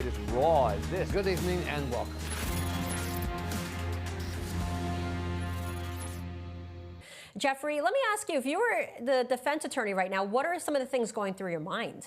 As raw as this. Good evening and welcome. Jeffrey, let me ask you, if you were the defense attorney right now, what are some of the things going through your mind?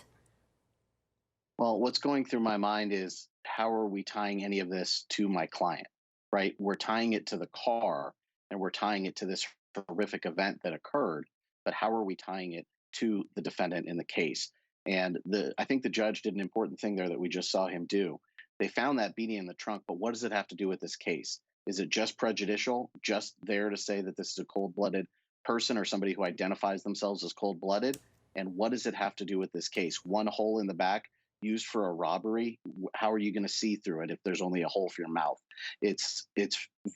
Well, what's going through my mind is how are we tying any of this to my client, right? We're tying it to the car and we're tying it to this horrific event that occurred, but how are we tying it to the defendant in the case? And I think the judge did an important thing there that we just saw him do. They found that beanie in the trunk, but what does it have to do with this case? Is it just prejudicial, just there to say that this is a cold-blooded person or somebody who identifies themselves as cold-blooded? And what does it have to do with this case? One hole in the back used for a robbery, how are you going to see through it if there's only a hole for your mouth? It's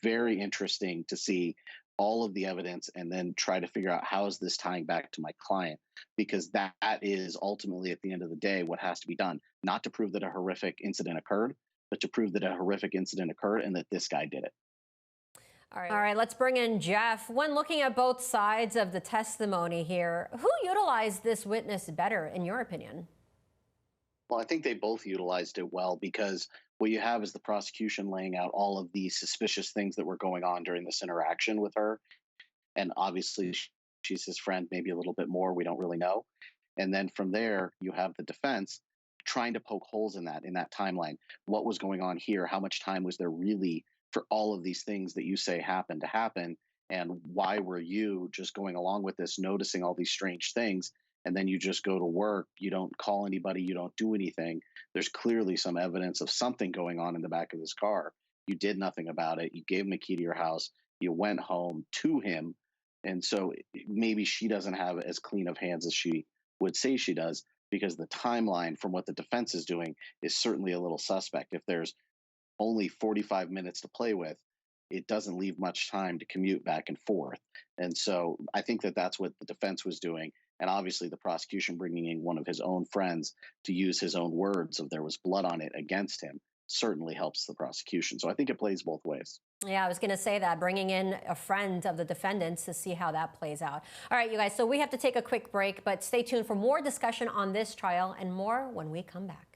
very interesting to see all of the evidence and then try to figure out how is this tying back to my client, because that is ultimately at the end of the day what has to be done, not to prove that a horrific incident occurred, but to prove that a horrific incident occurred and that this guy did it. All right, let's bring in Jeff. When looking at both sides of the testimony here, who utilized this witness better, in your opinion? Well, I think they both utilized it well, because what you have is the prosecution laying out all of the suspicious things that were going on during this interaction with her. And obviously, she's his friend, maybe a little bit more. We don't really know. And then from there, you have the defense trying to poke holes in that timeline. What was going on here? How much time was there really for all of these things that you say happened to happen? And why were you just going along with this, noticing all these strange things? And then you just go to work, you don't call anybody, you don't do anything. There's clearly some evidence of something going on in the back of this car. You did nothing about it. You gave him a key to your house. You went home to him. And so maybe she doesn't have as clean of hands as she would say she does, because the timeline from what the defense is doing is certainly a little suspect. If there's only 45 minutes to play with, it doesn't leave much time to commute back and forth. And so I think that that's what the defense was doing. And obviously the prosecution bringing in one of his own friends to use his own words of there was blood on it against him certainly helps the prosecution. So I think it plays both ways. Yeah, I was going to say that, bringing in a friend of the defendants to see how that plays out. All right, you guys, so we have to take a quick break, but stay tuned for more discussion on this trial and more when we come back.